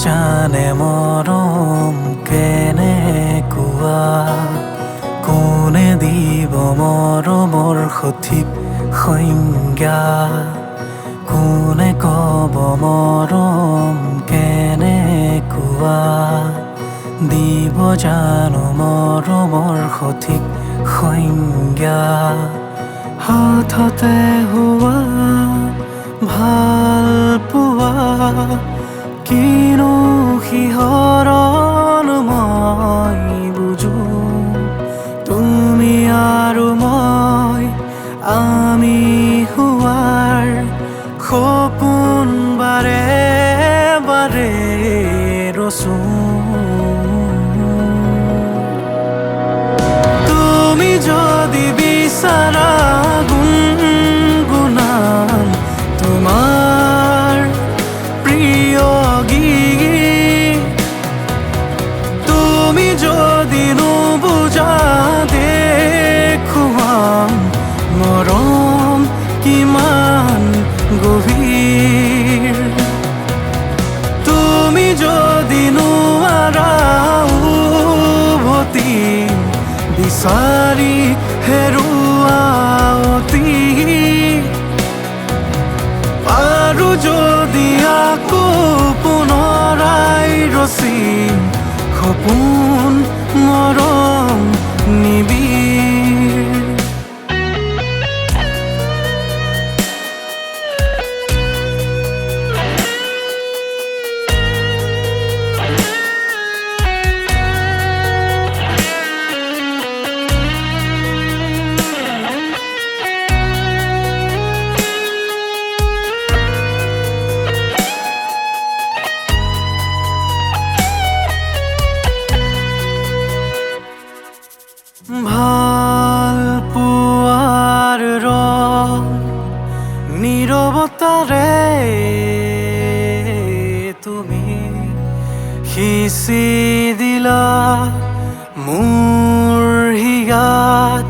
জানে মৰম কেনেকুৱা কোনে দিব মৰমৰ সঠিক সংজ্ঞা কোনে ক'ব মৰম কেনেকুৱা দিব জানো মৰমৰ সঠিক সংজ্ঞা হঠাতে হোৱা ভাল পোৱা কিনো শিহৰণ মই বুজো তুমি আৰু মই আমি হোৱাৰ সপোন বাৰে বাৰে ৰচো তুমি যদি বিচাৰা গুণগুণাম তোমাৰ প্ৰিয় গীত তুমি যদি নুবুজা দেখুৱাম মৰম কিমান গভীৰ তুমি যদি নোৱাৰা উভতি বিচাৰি হেৰুৱা অতি আৰু যদি আকৌ পুনৰাই ৰচিম সপোন মৰম নিবিড় ভাল পোৱাৰ ৰং নীৰৱতাৰে তুমি সিঁচি দিলা মোৰ হিয়াত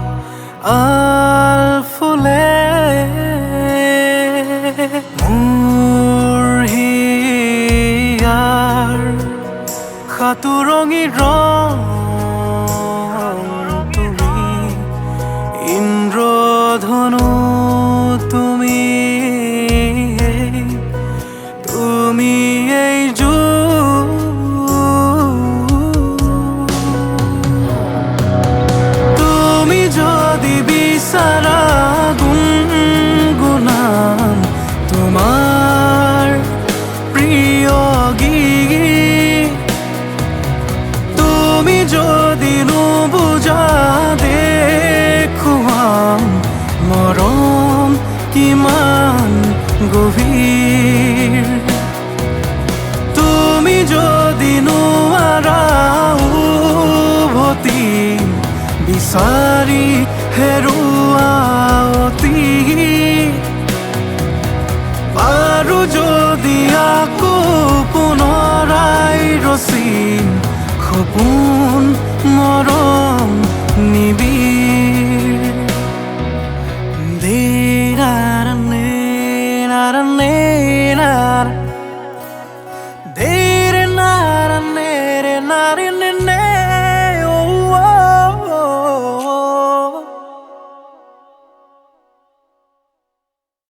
আলফুলে মোৰ হিয়াৰ সাতুৰঙী ৰং ইন্দ্ৰধনু তুমি এই তুমি যদি বিচাৰা গুণগুণাম তোমাৰ প্ৰিয় গীত তুমি যদি নুবুজা দেখুৱাম মৰম কিমান গভীৰ তুমি যদি নোৱাৰা উভতি বিচাৰি হেৰুৱা অতি আৰু যদি আকৌ পুনৰাই ৰচিম সপোন মৰম নিবিড়